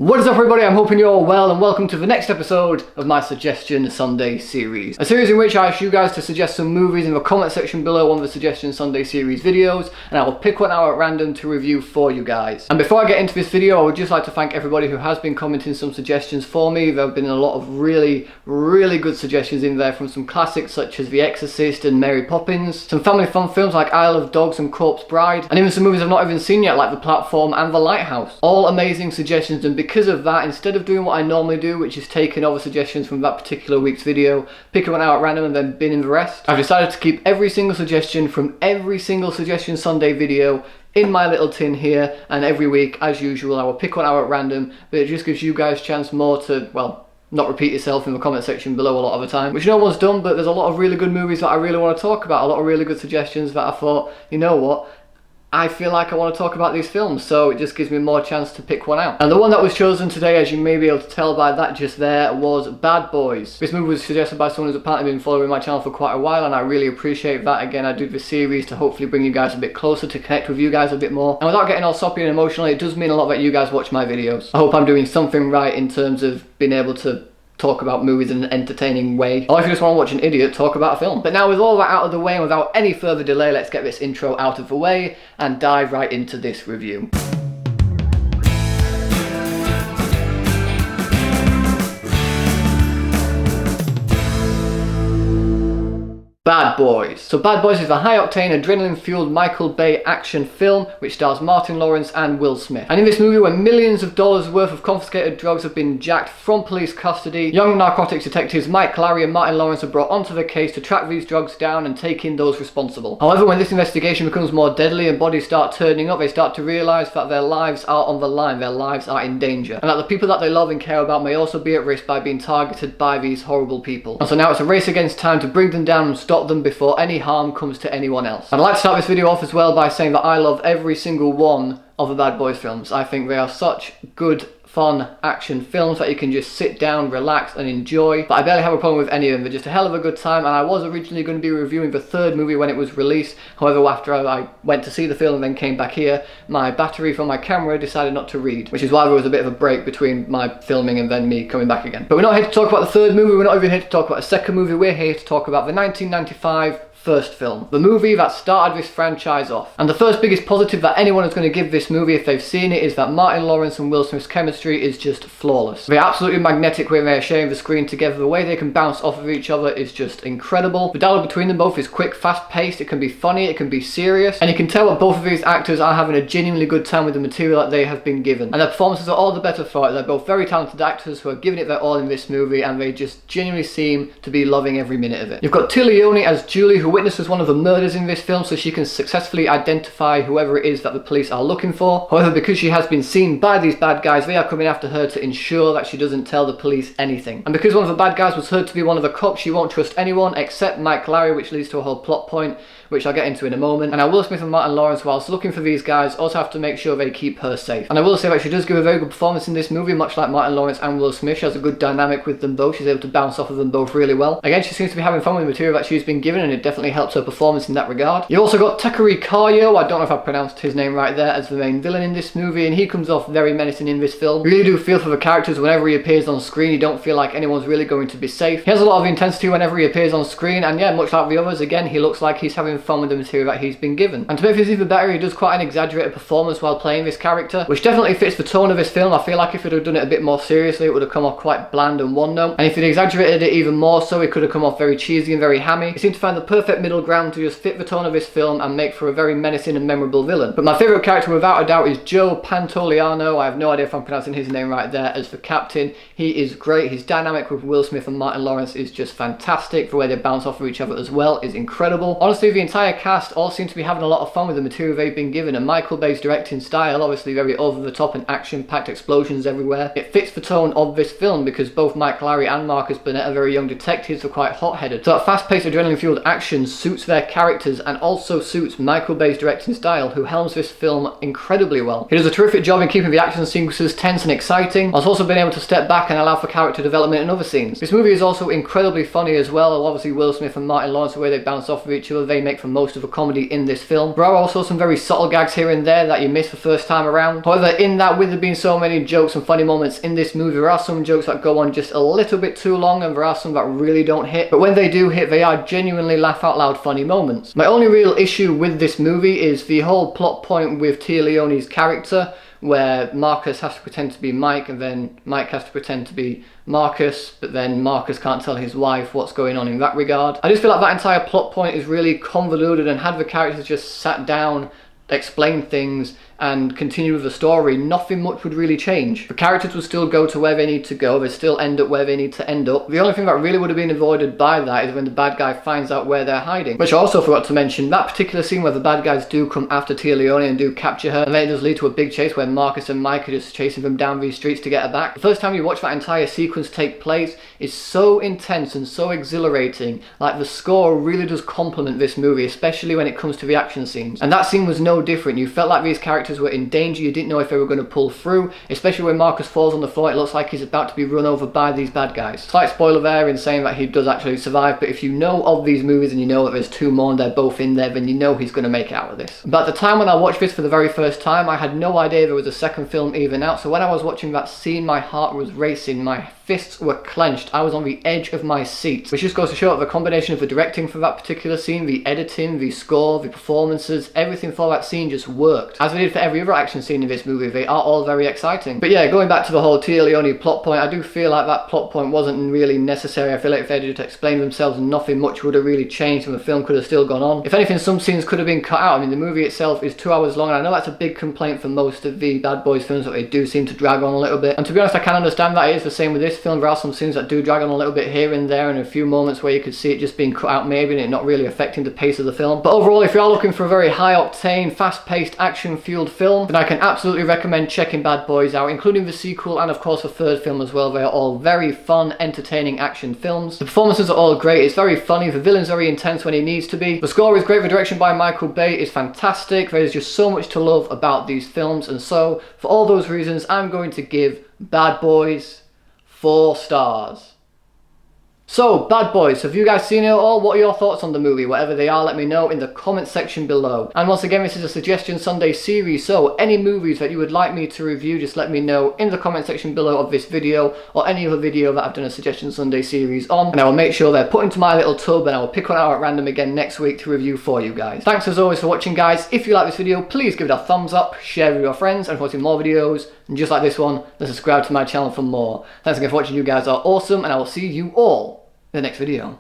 What is up everybody, I'm hoping you're all well and welcome to the next episode of my Suggestion Sunday series. A series in which I ask you guys to suggest some movies in the comment section below one of the Suggestion Sunday series videos, and I will pick one out at random to review for you guys. And before I get into this video, I would just like to thank everybody who has been commenting some suggestions for me. There have been a lot of really good suggestions in there, from some classics such as The Exorcist and Mary Poppins, some family fun films like Isle of Dogs and Corpse Bride, and even some movies I've not even seen yet like The Platform and The Lighthouse. All amazing suggestions, and because of that, instead of doing what I normally do, which is taking all the suggestions from that particular week's video, picking one out at random and then binning the rest, I've decided to keep every single suggestion from every single Suggestion Sunday video in my little tin here, and every week, as usual, I will pick one out at random, but it just gives you guys a chance more to, well, not repeat yourself in the comment section below a lot of the time, which no one's done, but there's a lot of really good movies that I really want to talk about, a lot of really good suggestions that I thought, you know what, I feel like I want to talk about these films, so it just gives me more chance to pick one out. And the one that was chosen today, as you may be able to tell by that just there, was Bad Boys. This movie was suggested by someone who's apparently been following my channel for quite a while, and I really appreciate that. Again, I do this series to hopefully bring you guys a bit closer, to connect with you guys a bit more. And without getting all soppy and emotional, it does mean a lot that you guys watch my videos. I hope I'm doing something right in terms of being able to talk about movies in an entertaining way, or if you just want to watch an idiot talk about a film. But now with all that out of the way and without any further delay, let's get this intro out of the way and dive right into this review. Bad Boys. So Bad Boys is a high-octane, adrenaline-fueled Michael Bay action film which stars Martin Lawrence and Will Smith. And in this movie, where millions of dollars worth of confiscated drugs have been jacked from police custody, young narcotics detectives Mike Larry and Martin Lawrence are brought onto the case to track these drugs down and take in those responsible. However, when this investigation becomes more deadly and bodies start turning up, they start to realise that their lives are on the line, their lives are in danger, and that the people that they love and care about may also be at risk by being targeted by these horrible people. And so now it's a race against time to bring them down and stop them before any harm comes to anyone else. I'd like to start this video off as well by saying that I love every single one of the Bad Boys films. I think they are such good, fun action films that you can just sit down, relax and enjoy. But I barely have a problem with any of them. They're just a hell of a good time, and I was originally going to be reviewing the third movie when it was released. However, after I went to see the film and then came back here, my battery from my camera decided not to read, which is why there was a bit of a break between my filming and then me coming back again. But we're not here to talk about the third movie, we're not even here to talk about the second movie, we're here to talk about the 1995 first film, the movie that started this franchise off. And the first biggest positive that anyone is going to give this movie if they've seen it is that Martin Lawrence and Will Smith's chemistry is just flawless. They're absolutely magnetic when they're sharing the screen together. The way they can bounce off of each other is just incredible. The dialogue between them both is quick, fast-paced, it can be funny, it can be serious, and you can tell that both of these actors are having a genuinely good time with the material that they have been given. And their performances are all the better for it. They're both very talented actors who are giving it their all in this movie, and they just genuinely seem to be loving every minute of it. You've got Tia Leone as Julie, who witnesses one of the murders in this film so she can successfully identify whoever it is that the police are looking for. However, because she has been seen by these bad guys, they are coming after her to ensure that she doesn't tell the police anything. And because one of the bad guys was heard to be one of the cops, she won't trust anyone except Mike Larry, which leads to a whole plot point which I'll get into in a moment. And now Will Smith and Martin Lawrence, whilst looking for these guys, also have to make sure they keep her safe. And I will say that she does give a very good performance in this movie, much like Martin Lawrence and Will Smith. She has a good dynamic with them both. She's able to bounce off of them both really well. Again, she seems to be having fun with the material that she's been given, and it definitely helps her performance in that regard. You also got Takari Kayo, I don't know if I pronounced his name right there, as the main villain in this movie, and he comes off very menacing in this film. You really do feel for the characters whenever he appears on screen. You don't feel like anyone's really going to be safe. He has a lot of intensity whenever he appears on screen, and yeah, much like the others, again, he looks like he's having fun with the material that he's been given. And to make this even better, he does quite an exaggerated performance while playing this character, which definitely fits the tone of this film. I feel like if he'd have done it a bit more seriously, it would have come off quite bland and one-note. And if he'd exaggerated it even more so, it could have come off very cheesy and very hammy. He seemed to find the perfect middle ground to just fit the tone of this film and make for a very menacing and memorable villain. But my favourite character without a doubt is Joe Pantoliano. I have no idea if I'm pronouncing his name right there, as the captain. He is great. His dynamic with Will Smith and Martin Lawrence is just fantastic. The way they bounce off of each other as well is incredible. Honestly, the entire cast all seem to be having a lot of fun with the material they've been given, and Michael Bay's directing style, obviously very over the top and action-packed explosions everywhere, it fits the tone of this film because both Mike Larry and Marcus Burnett are very young detectives who are quite hot-headed. So that fast-paced adrenaline-fueled action action suits their characters and also suits Michael Bay's directing style, who helms this film incredibly well. He does a terrific job in keeping the action sequences tense and exciting, whilst also being able to step back and allow for character development in other scenes. This movie is also incredibly funny as well. Obviously Will Smith and Martin Lawrence, the way they bounce off of each other, they make for most of the comedy in this film. There are also some very subtle gags here and there that you miss the first time around. However, in that, with there being so many jokes and funny moments in this movie, there are some jokes that go on just a little bit too long, and there are some that really don't hit. But when they do hit, they are genuinely laugh out loud funny moments. My only real issue with this movie is the whole plot point with Tia Leone's character, where Marcus has to pretend to be Mike, and then Mike has to pretend to be Marcus, but then Marcus can't tell his wife what's going on in that regard. I just feel like that entire plot point is really convoluted, and had the characters just sat down, explain things, and continue with the story, nothing much would really change. The characters would still go to where they need to go, they still end up where they need to end up. The only thing that really would have been avoided by that is when the bad guy finds out where they're hiding. Which I also forgot to mention, that particular scene where the bad guys do come after Tia Leone and do capture her, and then it does lead to a big chase where Marcus and Mike are just chasing them down these streets to get her back. The first time you watch that entire sequence take place is so intense and so exhilarating. Like, the score really does complement this movie, especially when it comes to the action scenes. And that scene was no different. You felt like these characters were in danger, you didn't know if they were going to pull through, especially when Marcus falls on the floor. It looks like he's about to be run over by these bad guys. Slight spoiler there in saying that he does actually survive, but if you know of these movies and you know that there's two more and they're both in there, then you know he's going to make it out of this. But at the time when I watched this for the very first time, I had no idea there was a second film even out, so when I was watching that scene, my heart was racing, my fists were clenched, I was on the edge of my seat. Which just goes to show that the combination of the directing for that particular scene, the editing, the score, the performances, everything for that scene just worked. As they did for every other action scene in this movie, they are all very exciting. But yeah, going back to the whole Tia Leone plot point, I do feel like that plot point wasn't really necessary. I feel like if they had just explained themselves, nothing much would have really changed and the film could have still gone on. If anything, some scenes could have been cut out. I mean, the movie itself is 2 hours long, and I know that's a big complaint for most of the Bad Boys films, that they do seem to drag on a little bit. And to be honest, I can understand that. It is the same with this film. There are some scenes that do drag on a little bit here and there, and a few moments where you could see it just being cut out maybe, and it not really affecting the pace of the film. But overall, if you are looking for a very high-octane, fast-paced, action-fueled film, then I can absolutely recommend checking Bad Boys out, including the sequel and of course the third film as well. They are all very fun, entertaining action films. The performances are all great, it's very funny, the villain's very intense when he needs to be. The score is great, the direction by Michael Bay is fantastic, there is just so much to love about these films, and so, for all those reasons, I'm going to give Bad Boys 4 stars. So, Bad Boys, have you guys seen it all? What are your thoughts on the movie? Whatever they are, let me know in the comment section below. And once again, this is a Suggestion Sunday series, so any movies that you would like me to review, just let me know in the comment section below of this video, or any other video that I've done a Suggestion Sunday series on, and I will make sure they're put into my little tub, and I will pick one out at random again next week to review for you guys. Thanks as always for watching, guys. If you like this video, please give it a thumbs up, share it with your friends, and if you want to see more videos, and just like this one, then subscribe to my channel for more. Thanks again for watching, you guys are awesome, and I will see you all in the next video.